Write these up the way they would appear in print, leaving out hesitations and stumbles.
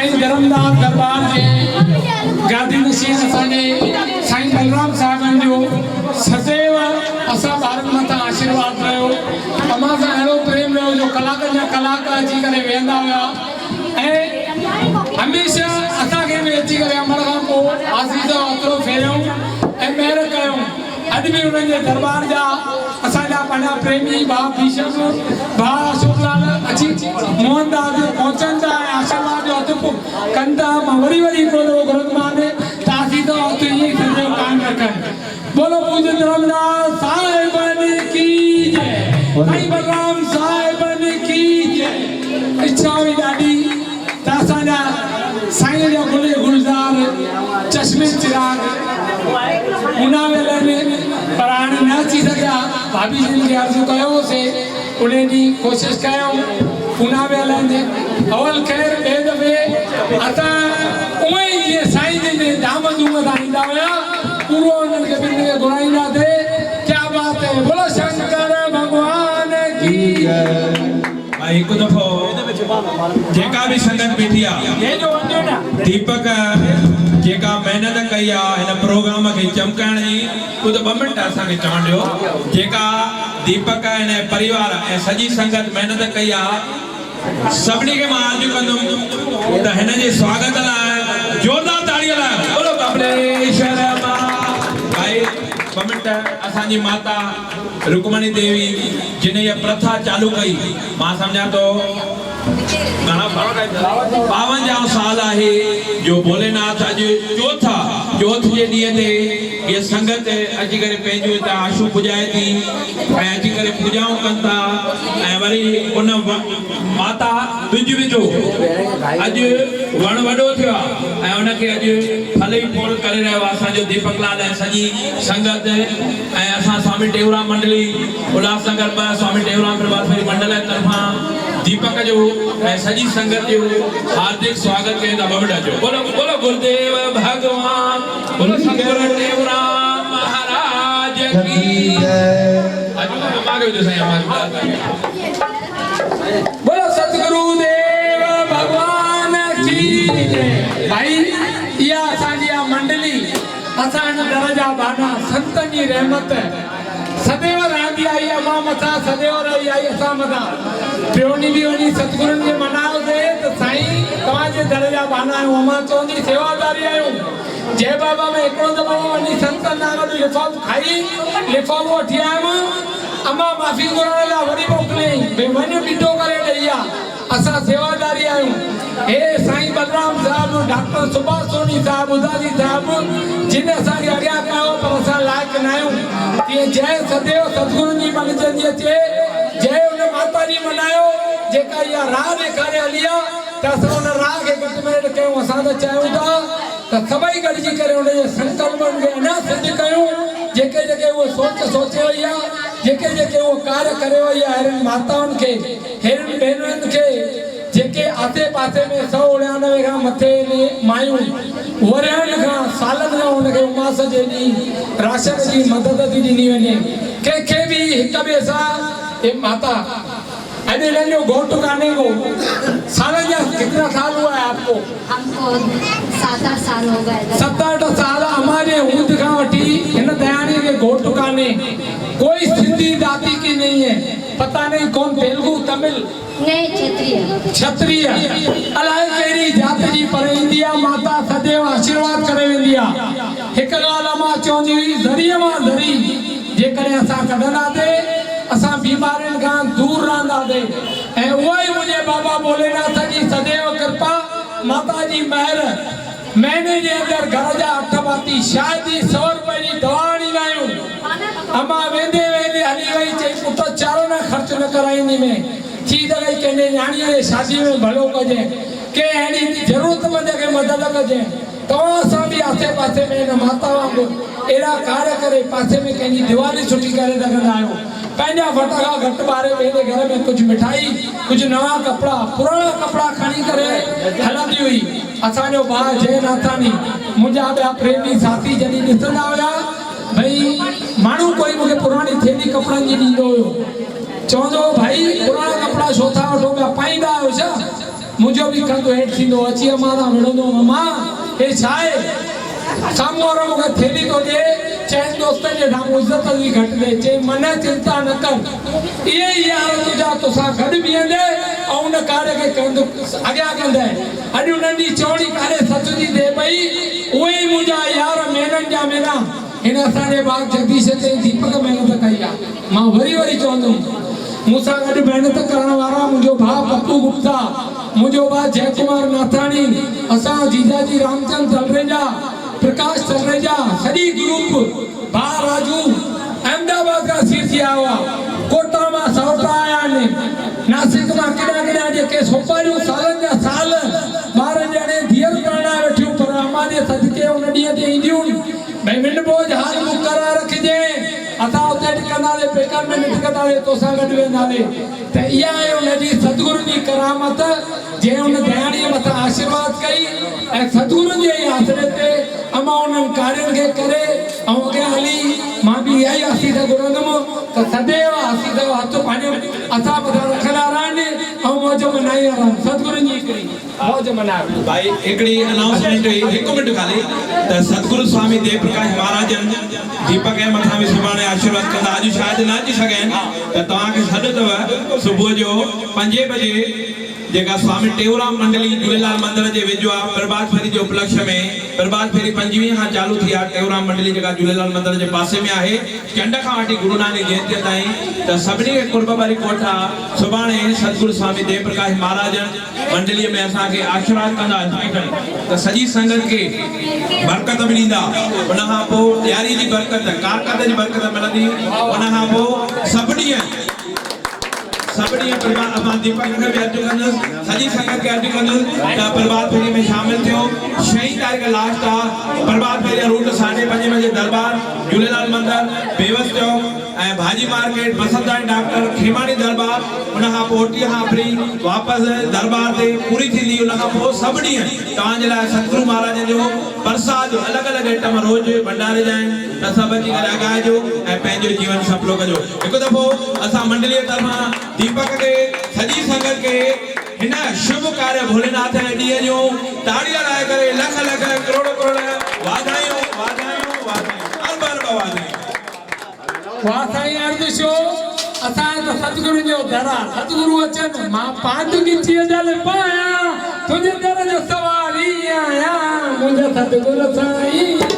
साईं धर्मदास दरबार जे गादी नशीन असांजे साईं बलराम साहिबन जो सदैव असां ॿारनि मथां आशीर्वाद रहियो। अमां सां अहिड़ो प्रेम रहियो जो कलाकनि जा कलाक अची करे वेंदा हुआ ऐं हमेशह असांखे बि अची करे अमर खां पोइ आसीस जो हथड़ो फेरियऊं ऐं महिर कयूं। अॼु बि उन्हनि जे दरबार जा असांजा पंहिंजा प्रेमी भाउ भीषम भाउ अशोकलाल अची मोहनदास पहुचनि था ऐं आशीर्वाद जो हथ कनि था। मां वरी बोलो गुरुमान आसीस जो हथ ईअं ई सॼो कान रखनि। बोलो पूज्य धर्मदास साहिबन की जय, साईं बलराम साहिबन की जय। इच्छा हुई ॾाढी त असांजा साईं जा गुले गुलज़ार चश्मे चिराग उना वेले पर हाणे न अची सघिया। भाभी जिन खे अर्ज़ु कयोसीं उन ॾींहुं कोशिशि कयूं उना वेले जे अवल ख़ैर ॿिए दफ़े असां उहे ई जीअं साईं जिन जे धाम धूम सां ईंदा हुया पूरो उन्हनि खे ॿिन्हिनि खे घुराईंदासीं। क्या बात है, बोलो शंकर भगवान की भाई हिकु दफ़ो जेका भी संगत बैठी आहे दीपक जेका मेहनत कई आहे हिन प्रोग्राम खे चमकाइण जी उहो त 2 मिंट असांखे चवण ॾियो। जेका दीपक हिन परिवार ऐं सॼी संगत मेहनत कई आहे सभिनी खे मां अर्ज़ु कंदुमि त हिन जे स्वागत लाइ जोरदार ताड़ीअ लाइ बोलो कमलेश्वर भाई 2 मिंट। असांजी माता रुक्मणी देवी जिन ये प्रथा चालू कई मां समझा तो 52 साल है जो भोलेनाथ अज चौथ जे ॾींहं ते ये संगत अची करे पंहिंजो हितां आशू पुॼाए थी ऐं अची करे पूजाऊं कनि था ऐं वरी उन माता तुंहिंजी विझो अॼु वण वॾो थियो आहे ऐं उनखे अॼु फल ई फूल करे रहियो आहे असांजो दीपक लाल ऐं सॼी संगत ऐं असां स्वामी टेऊराम मंडली उल्हासनगर 2 स्वामी टेऊराम प्रभात फेरी मंडल जे तरफ़ां दीपक जो ऐं सॼी संगत जो हार्दिक स्वागत कयूं था। 2 मिंट जो बोलो बोलो गुरुदेव भगवान बोलो शंकर टेऊराम महाराज की बोलो सतगुरुदेव भगवान की जय। भाई या असांजी मंडली असांजा दरजा बाना संतन जी रहमत सदैव रहंदी आई अमां मथां सदैव रही आई असां मथां प्योनी भी वञी सतगुरुनि खे मनायोसीं त साईं तव्हांजे दरजा बाना आहियूं अमां चवंदी सेवादारी आहियूं। जय बाबा में हिकिड़ो दफ़ो वञी संतनि सां गॾु लिफ़ाफ़ो खाई लिफ़ाफ़ो वठी आयुमि अमां माफ़ी घुरण लाइ वरी मोकिलियईं भई वञ ॾिठो करे ॾेई आहे असां सेवादारी आहियूं। हे साईं बलराम साहिब डॉक्टर सुभाष सोनी साहिब उदासी साहिब जिन असांखे अॻियां कयो पर असां लाइक़ न आहियूं। तीअं जय सदैव सतगुरुनि जी मञजंदी अचे जय उन माता जी मनायो जेका इहा राह ॾेखारे हली आहे त असां उन राह खे घटि में घटि कयूं। असां त चाहियूं था त सभई गॾिजी करे उनजे संकल्पनि खे अञा सिद्ध कयूं जेके जेके उहो सोचे वई आहे जेके उहो कार्य करे वई आहे अहिड़ियुनि माताउनि खे अहिड़ियुनि भेनरुनि खे जेके आसे पासे में 199 खां मथे मायूं वरियनि खां सालनि खां उनखे उमास जे ॾींहुं राशन जी मदद थी ॾिनी वञे कंहिंखे बि हिक ॿिए सां हे माता अॼु हिननि जो घोटु कान्हे को सालनि जा कितना साल हुआ है आपको? हमको 7-8 साल हो गए। 7-8 साल हमारे ऊंट का वठी इन दयानी के घोटु काने कोई सिंधी जाति की नहीं है। पता नहीं कौन तेलुगु तमिल नहीं क्षत्रिय अलाए कहिड़ी जाति जी पर इंडिया माता सदैव आशीर्वाद करे वेंदी आहे। हिकु ॻाल्हि मां चवंदी हुई ज़रिए मां ज़री जेकॾहिं असां कढंदासीं असां बीमारियुनि खां दूर रहंदासीं ऐं उहो ई मुंहिंजे बाबा भोलेनाथ जी सदैव कृपा माता जी महर महीने जे अंदरि घर जा 8 भाती शादी 100 रुपए जी दवा ॾींदा आहियूं। अमां वेंदे हली वई चई पुट चारो न ख़र्च न कराईंदी में थी सघे कंहिंजे न्याणीअ जे शादी में भलो कजे के अहिड़ी ज़रूरतमंद खे मदद कजे। तव्हां सां बि आसे पासे में हिन माता वांगुरु अहिड़ा कार्य करे पासे में कंहिंजी दिवाली सुठी करे सघंदा आहियो। पंहिंजा फटाका घटि ॿारे ॿिए घर में कुझु मिठाई कुझु नवां कपिड़ा पुराणा कपिड़ा खणी करे हलंदी हुई। असांजो भाउ जय नाथानी मुंहिंजा ॿिया प्रेमी साथी जॾहिं ॾिसंदा हुया भई माण्हू कोई मूंखे पुराणी थैली कपिड़नि जी ॾींदो हुयो चवंदो भाई पुराणा कपिड़ा छो था वठो पिया पाईंदा आहियो छा मुझो भी कंधो हेठ थींदो अची अमारा मिलंदो ममा हे छाए साम्हूं वारो मूंखे थेली थो ॾे चइनि दोस्तनि जे साम्हूं इज़त बि घटि ॾे चई मन चिंता न कर इहे ई यार तुंहिंजा तोसां गॾु बीहंदे ऐं उन कार्य खे अॻियां कंदे अॼु उन्हनि जी चवणी काॾे सच जी थिए पई उहे ई मुंहिंजा यार महिननि जा महिना हिन असांजे बाग जगदीश ते दीपक महिनत कई आहे मां वरी वरी चवंदुमि मूंसां गॾु महिनत करण वारा मुंहिंजो भाउ पप्पू गुप्ता मुझो बा जयकुमार नाथाणी असा जीजाजी रामचंद तलरेजा प्रकाश तलरेजा सॼी ग्रुप बा राजू अहमदाबाद का सीट आया कोटा मां सौटा आया ने नासिक मां केॾा जेके सोपारियूं सालनि जा साल ॿारनि ॼणे धीअर करणा वेठियूं पर अमाजे सदके उन ॾींहं ते ईंदियूं भई मिंड बोझ हाल बुक करा रखिजे असां उते टिकंदासीं पेकनि में टिकंदासीं तोसां गॾु वेंदासीं त इहा आहे उनजी सतगुरु जी करामत जंहिं उन दयाणीअ मथां आशीर्वाद कई ऐं सतगुरु जे आसरे ते अमां उन्हनि कार्यनि खे करे ऐं अॻियां हली मां बि इहा ई आसीस घुरंदुमि त सदैव आसीस जो हथ पंहिंजे असां मथां रखंदा रहनि ऐं मौज मनाईंदा रहनि सतगुरु जी हिकिड़ी मौज मनायो भाई हिकिड़ी अनाउंसमेंट हुई हिकु मिंट खाली त सतगुरु स्वामी देव प्रकाश महाराजन दीपक जे मथां बि सुभाणे आशीर्वाद कंदा अॼु शायदि न अची सघनि त तव्हांखे सॾु अथव सुबुह जो 5 बजे जेका स्वामी टेऊराम मंडली झूलेलाल मंदिर जे वेझो आहे प्रभात फेरी जे उपलक्ष्य में प्रभात फेरी 25 खां चालू थी आहे टेऊराम मंडली जेका झूलेलाल मंदिर जे पासे में आहे चंड खां वठी गुरु नानक जयंती ताईं त सभिनी खे कुर्ब वारी कोठा सुभाणे सतगुरु स्वामी देव प्रकाश महाराजन मंडलीअ में असांखे आशीर्वाद कंदा त सॼी संगत खे बरकत बि ॾींदा उन खां पोइ ॾियारी जी बरकत कारकत जी बरकत मिलंदी उन खां पोइ सभिनी परिवार दीपक खे बि अर्ज़ु कंदुसि सॼी संगत खे अर्ज़ु कंदुसि त प्रभात फेरी में शामिल थियो 6 तारीख़ लास्ट आहे प्रभात फेरी रूट 5:30 बजे दरबार झूलेलाल मंदिर बेवस चौक ऐं भाजी मार्केट बसंताई डॉक्टर खेमानी दरबार उन खां पोइ 8 खां फ्री वापसि दरबार ते पूरी थींदी उन खां पोइ सभु ॾींहं तव्हांजे लाइ सतगुरु महाराज जो प्रसाद अलॻि अलॻि आइटम रोज़ भंडारे जा आहिनि त सभु अची करे अॻाइजो ऐं पंहिंजो जीवन सफलो कजो हिकु दफ़ो असां मंडलीअ तरफ़ां दीपक के सॼी संगत के हिन शुभ कार्य भोलेनाथ जे ॾींहं जो ताड़ी हलाए करे लख लख करोड़ करोड़ वाधायूं वाधायूं वाधायूं अरब वाधायूं वाह साईं अर्ज़ु छो असां त सतगुरु जो दर आहे सतगुरु अचनि मां पांच गिचीअ जल पाया तुंहिंजे दर जो सवाल ई आया मुंहिंजा सतगुरु साईं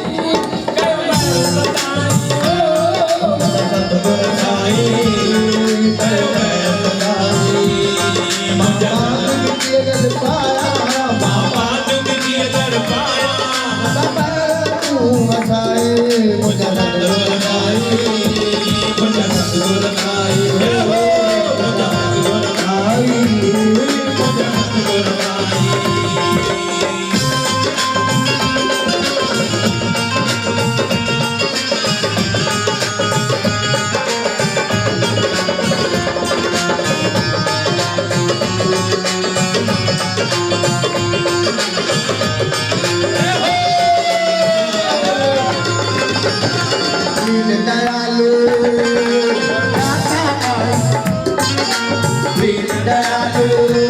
Oh,